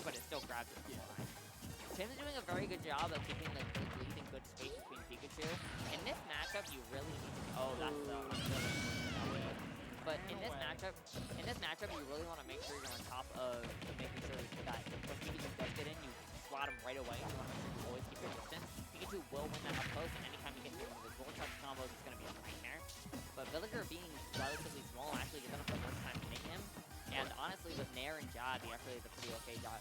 but it still grabs it from behind. Tim's doing a very good job of keeping the lead in good space between Pikachu. In this matchup, you really need to... Oh, that's the... But in this matchup, you really want to make sure you're on top of making sure that when Pikachu does get in, you swat him right away. You want to make sure you always keep your distance. Pikachu will win that up close, and anytime you get hit with his roll-touch combos, it's going to be a nightmare. But Villager being relatively small actually gives enough the worst time to hit him. And honestly, with Nair and Jab, he actually has a pretty okay job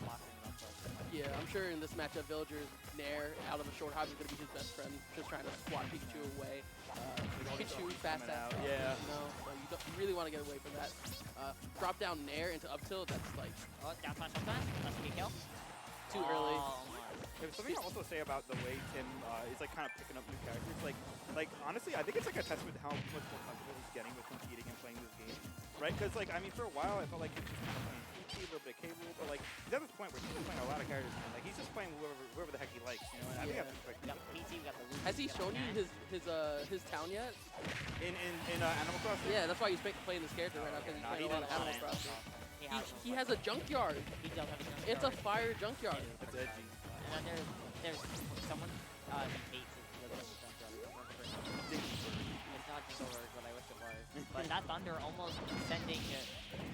blocking him up close. Yeah, I'm sure in this matchup, Villager's Nair out of a short hop is going to be his best friend, just trying to swat Pikachu away. Pikachu fast out. Yeah. So you really want to get away from that. Drop down Nair into up tilt, that's like... Oh, down smash up smash. That's a big kill. Too early. There's something I also say about the way Tim is like kind of picking up new characters. Like honestly, I think it's like a testament to how much more comfortable he's getting with competing and playing this game, right? Because like I mean, for a while I felt like he was just kind of playing PT, a little bit of K-Rule, but like he's at this point where he's just playing a lot of characters, man. Like he's just playing whoever the heck he likes, you know. And I think that's quite cool. Has he shown you his town yet? In Animal Crossing? Yeah, that's why he's playing this character right now, because he's playing a lot of Animal Crossing. He has a junkyard. He does have a junkyard. It's a fire junkyard. That's edgy. And then there's someone who hates his little junkyard. It's not Jinglebird, but I wish it was. But that Thunder almost sending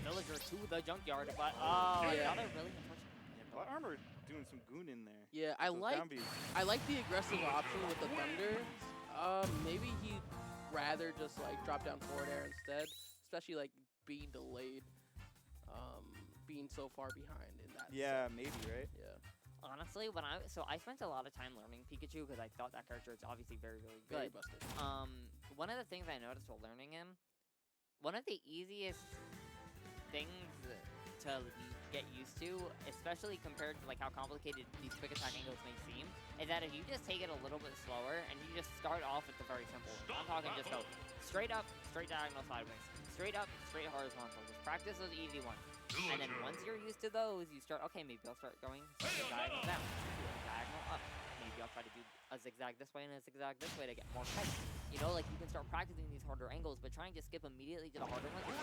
Villager to the junkyard. But another really unfortunate. Plot Armor doing some goon in there. Yeah, I like the aggressive option with the Thunder. Maybe he'd rather just like drop down forward air instead, especially like being delayed. Being so far behind in that. Yeah, maybe, right? Yeah. Honestly, I spent a lot of time learning Pikachu because I thought that character is obviously very, very good. Very busted. One of the things I noticed while learning him, one of the easiest things to get used to, especially compared to like how complicated these quick attack angles may seem, is that if you just take it a little bit slower and you just start off with the very simple. I'm talking just go straight up, straight diagonal sideways, straight up, straight horizontal. Just practice those easy ones. And then once you're used to those, you start, okay, maybe I'll start going diagonal down, diagonal up. Maybe I'll try to do a zigzag this way and a zigzag this way to get more height. You know, like you can start practicing these harder angles, but trying to skip immediately to the harder ones,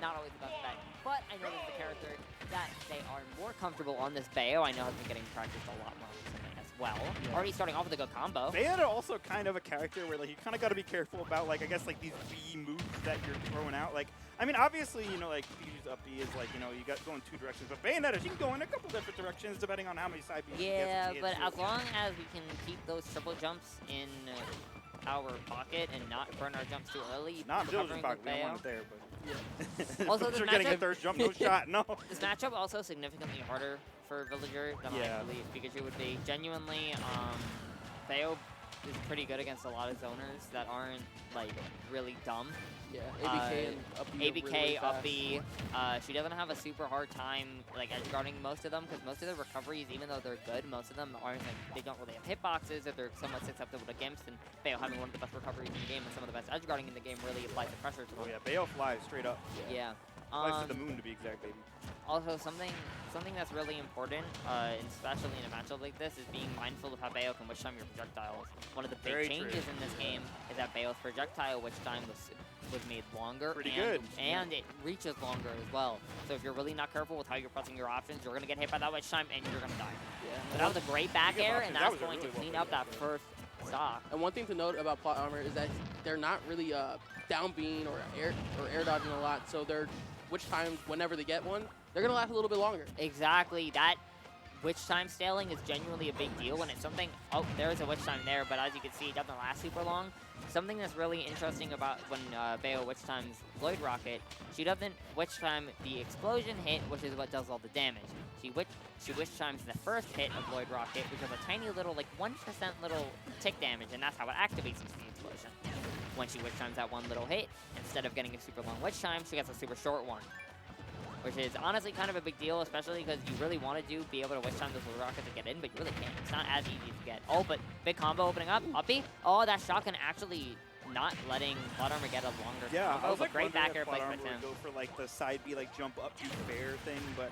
not always the best bet. But I know this is a character that they are more comfortable on this Bayo. I know has been getting practiced a lot more recently as well. Yeah. Already starting off with a good combo. Bayo are also kind of a character where like you kind of got to be careful about like I guess like these B moves that you're throwing out. Like I mean, obviously, you know, like Pikachu's up B is like, you know, you got going two directions, but Bayonetta, she can go in a couple different directions depending on how many side Bs yeah, but as long as we can keep those triple jumps in our pocket and not burn our jumps too early. Not Villager's pocket, we don't want it there, but yeah. Also, Villager getting a third jump, no shot, no. This matchup also significantly harder for Villager than I believe Pikachu would be. Genuinely, Bayo is pretty good against a lot of zoners that aren't like really dumb. Yeah, ABK and up B. ABK, really up B. She doesn't have a super hard time like edge guarding most of them because most of the recoveries, even though they're good, most of them aren't like they don't really have hitboxes or they're somewhat susceptible to gimps. And Bayo having one of the best recoveries in the game and some of the best edge guarding in the game really applies the pressure to them. Oh yeah, Bayo flies straight up. Yeah. Flies to the moon to be exact, baby. Also, something that's really important, especially in a matchup like this, is being mindful of how Bayo can wish time your projectiles. One of the big changes in this game is that Bayo's projectile wish time was made longer and it reaches longer as well. So if you're really not careful with how you're pressing your options, you're going to get hit by that wish time and you're going to die. Yeah. But that was a great back air, and that's going to clean up that first stock. And one thing to note about Plot Armor is that they're not really down being or air dodging a lot, so they're which times, whenever they get one, they're going to last a little bit longer. Exactly. That witch time scaling is genuinely a big deal when it's something... Oh, there's a witch time there, but as you can see, it doesn't last super long. Something that's really interesting about when Bayo witch times Lloyd Rocket, she doesn't witch time the explosion hit, which is what does all the damage. She witch times the first hit of Lloyd Rocket, which is a tiny little, like 1% little tick damage, and that's how it activates into the explosion. When she witch times that one little hit, instead of getting a super long witch time, she gets a super short one. Which is honestly kind of a big deal, especially because you really want to be able to witch time those little rockets to get in, but you really can't. It's not as easy to get. Oh, but big combo opening up. Uppy. Oh, that shot can actually not letting Plot Armor get a longer Yeah, combo, I was but like great wondering back air if Plot placement Armor by would Tim. go for like the side B, like jump up to fair thing, but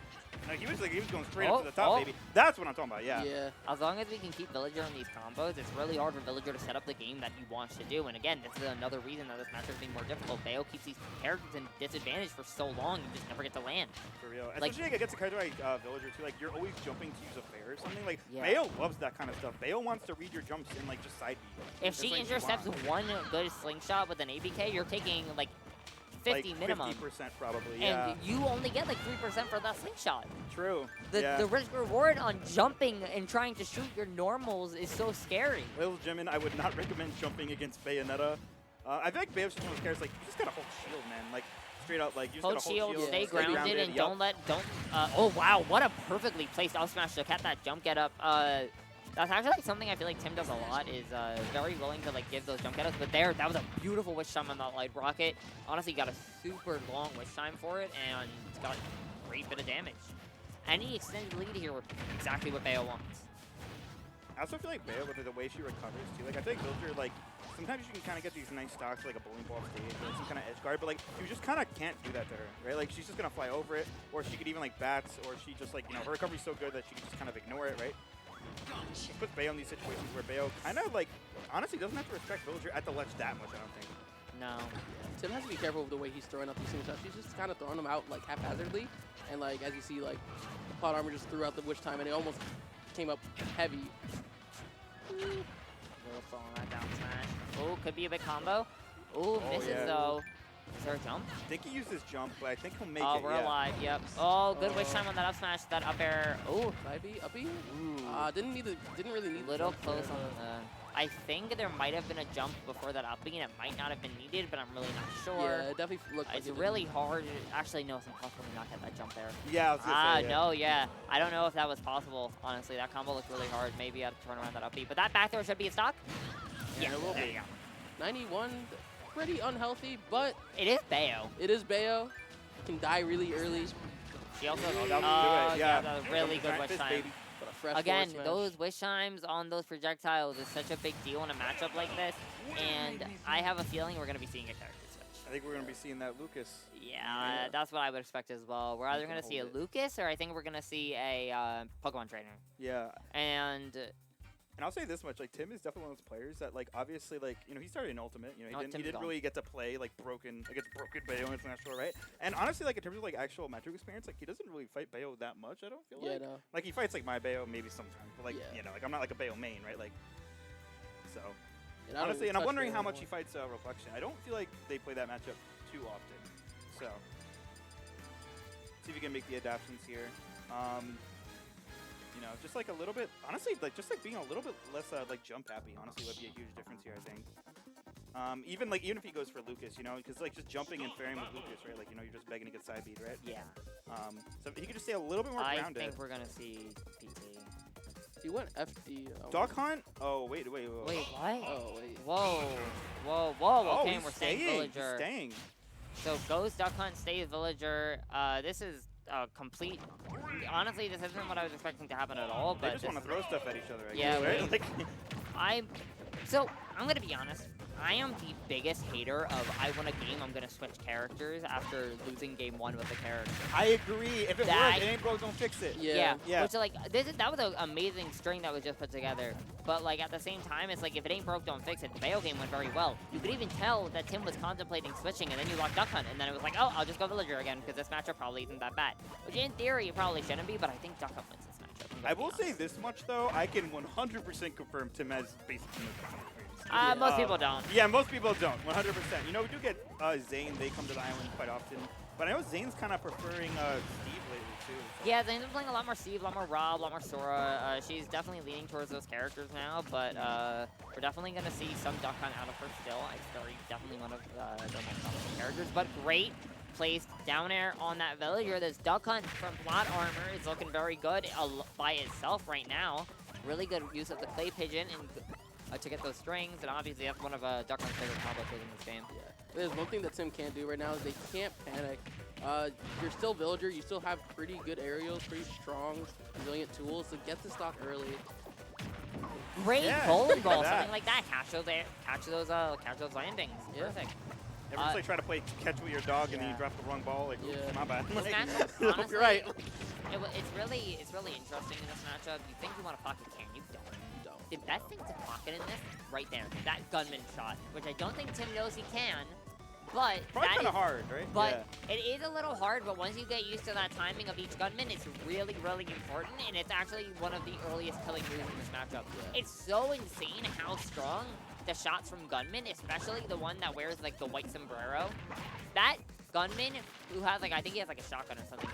no, he was going straight Oh, up to the top, oh. baby. That's what I'm talking about. Yeah. Yeah. As long as we can keep Villager in these combos, it's really hard for Villager to set up the game that he wants to do. And again, this is another reason that this matchup is being more difficult. Bayo keeps these characters in disadvantage for so long, you just never get to land. For real. Like- Especially against a character like Villager too. Like you're always jumping to use a fair or something. Like Yeah. Bayo loves that kind of stuff. Bayo wants to read your jumps and like just side B. If she intercepts one good slingshot with an ABK, you're taking like 50 like minimum. 50% probably. Yeah. And you only get like 3% for that slingshot. True. The yeah. the risk reward on jumping and trying to shoot your normals is so scary. Little Jimin, I would not recommend jumping against Bayonetta. I feel like Bayo's just one of those characters, like, you just gotta hold shield, man. Like, straight up, like, you just Hold gotta hold shield, shield. stay grounded, and yup. oh wow, what a perfectly placed up smash to catch that jump get up. That's actually like something I feel like Tim does a lot, is very willing to like give those jump get ups, but that was a beautiful wish time on that light rocket. Honestly, got a super long wish time for it, and it's got a great bit of damage. Any extended lead here, exactly what Bayo wants. I also feel like Bayo, with the way she recovers, too, like, I feel like Villager, like, sometimes you can kind of get these nice stocks, like a bowling ball stage, or some kind of edge guard, but, like, you just kind of can't do that to her, right? Like, she's just going to fly over it, or she could even, like, bats, or she just, like, you know, her recovery's so good that she can just kind of ignore it, right? She puts Bayo in these situations where Bayo kind of, like, honestly doesn't have to respect Villager at the ledge that much, I don't think. No. Tim has to be careful with the way he's throwing up these things. She's just kind of throwing them out like haphazardly, and like as you see, like Plot Armor just threw out the wish time, and it almost came up heavy. Little fall on that down smash. Oh, could be a big combo. Oh, misses yeah. though. Is there a jump? I think he used his jump, but I think he'll make Oh, it, we're yeah. alive. Yep. Oh, good wish time on that up smash. That up air. Oh, Side B, uppy. Ooh. Didn't really need the little jump close there. on the. I think there might have been a jump before that upping, and it might not have been needed, but I'm really not sure. Yeah, it definitely looked like It's it really hard. Actually, no, it's impossible to not get that jump there. Yeah, I was gonna say, yeah. No, yeah. I don't know if that was possible, honestly. That combo looked really hard. Maybe I had to turn around that up B. But that back throw should be a stock. Yeah, it will there be. you go. 91, pretty unhealthy, but It is Bayo. it is Bayo. Can die really early. She also, that would do it, yeah. that was a really good Giant wish fist, time. baby. But a fresh Again, forward smash. those wish times on those projectiles is such a big deal in a matchup like this, and I have a feeling we're going to be seeing a character switch. I think we're going to be seeing that Lucas. Yeah, that's what I would expect as well. We're either can going to see a hold it. Lucas, or I think we're going to see a Pokemon trainer. Yeah. And And I'll say this much, like, Tim is definitely one of those players that, like, obviously, like, you know, he started in Ultimate, you know, he Tim's didn't gone. really get to play, like, against broken Bayo International, right? And honestly, like, in terms of, like, actual matchup experience, like, he doesn't really fight Bayo that much, I don't feel Yeah, like. no. Like, he fights, like, my Bayo maybe sometimes, but, like, Yeah. you know, like, I'm not, like, a Bayo main, right? Like, so. And I don't Honestly, even and I'm touch wondering Bayo how much he anymore. fights Reflection. I don't feel like they play that matchup too often. So, see if you can make the adaptations here. You know, just like a little bit, honestly, like just like being a little bit less like jump happy, honestly, would be a huge difference here, I think. Even if he goes for Lucas, you know, because like just jumping and fairing with Lucas, right? Like, you know, you're just begging to get side beat, right? yeah, So he could just stay a little bit more I grounded. think we're going to see PT. He went FD. Dog Hunt? Oh, wait. Wait, what? Oh, wait. Whoa. Oh, Okay, he's we're staying staying. Villager. He's staying. So goes Duck Hunt, stays Villager. This is complete. Honestly, this isn't what I was expecting to happen at all. They But just want to throw stuff at each other, I Yeah, guess, right? Like, So I'm gonna be honest. I am the biggest hater of I win a game, I'm gonna switch characters after losing game 1 with the character. I agree. If it That- works, it ain't broke, don't fix it. Yeah. Yeah. Which like that was an amazing string that was just put together. But like at the same time, it's like if it ain't broke, don't fix it. The Bayo game went very well. You could even tell that Tim was contemplating switching, and then you locked Duck Hunt, and then it was like, oh, I'll just go Villager again because this matchup probably isn't that bad. Which in theory it probably shouldn't be, but I think Duck Hunt wins this matchup. I'm gonna I be will say honest. this much though, I can 100% confirm Tim has basically no common experience. Most people don't. Yeah, most people don't, 100%. You know, we do get Zane, they come to the island quite often. But I know Zane's kind of preferring Steve lately too. So. Yeah, Zane's been playing a lot more Steve, a lot more Rob, a lot more Sora. She's definitely leaning towards those characters now, but we're definitely going to see some Duck Hunt out of her still. It's definitely one of the most promising characters, but great placed down air on that Villager. This Duck Hunt from Plot Armor is looking very good by itself right now. Really good use of the Clay Pigeon and to get those strings, and obviously that's one of Duck Hunt's favorite combos in this game. Yeah. There's one thing that Tim can't do right now is they can't panic. You're still Villager. You still have pretty good aerials, pretty strong, resilient tools. So get the stock early. Great Yeah, bowling look at ball, that. something like that. Catch those landings. Yeah. Perfect. Ever just like try to play catch with your dog and then you Yeah. drop the wrong ball? Like, oops, Yeah. my bad. This Like, matchup, I hope honestly, you're right. it's really interesting in this matchup. You think you want to pocket can, you don't. You don't. The best thing to pocket in this, right there, that gunman shot, which I don't think Tim knows he can, but Probably that kind of is- hard, right? But it is a little hard, but once you get used to that timing of each gunman, it's really, really important, and it's actually one of the earliest killing moves in this matchup. Yeah. It's so insane how strong the shots from gunmen, especially the one that wears like the white sombrero. That gunman who has like, I think he has like a shotgun or something.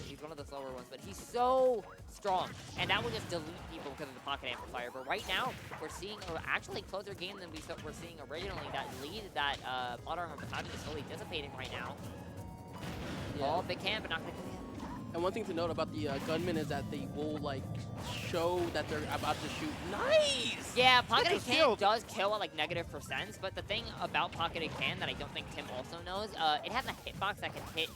He's one of the slower ones, but he's so strong, and that will just delete people because of the pocket amplifier. But right now, we're seeing actually closer game than we're seeing originally. That lead that plot armor was having is slowly dissipating right now. Yeah. Oh, big camp, but not gonna kill him. And one thing to note about the gunmen is that they will like show that they're about to shoot. Nice. Yeah, pocketed That's a can shield. does kill at like -%, but the thing about pocketed can that I don't think Tim also knows, it has a hitbox that can hit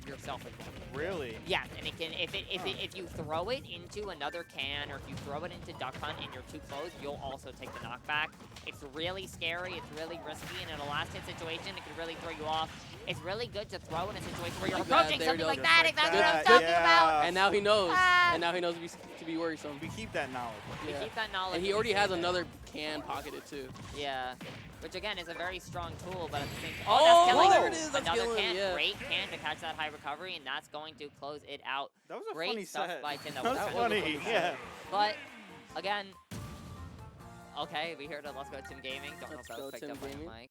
yourself as well. Really? Yes, and it can if you throw it into another can or if you throw it into Duck Hunt and you're too close, you'll also take the knockback. It's really scary, it's really risky, and in a last hit situation, it can really throw you off. It's really good to throw in a situation where you're Like that, approaching there something you like go. that. Just Exactly like what I'm that, talking yeah. about. And now he knows. Ah. And now he knows to be worrisome. We keep that knowledge. We Yeah. keep that knowledge. And he we already save has it. another can pocketed too. Yeah. Which again is a very strong tool, but at the same time, Oh, that's killing. there it is, that's Another killing, can, yeah. great can to catch that high recovery, and that's going to close it out. That was a Great funny stuff set. by Tim. That was kind of funny, funny yeah. set. But again, okay, we heard Let's Go Tim Gaming. Don't know Let's if that was Go picked Tim up on the Gaming. mic.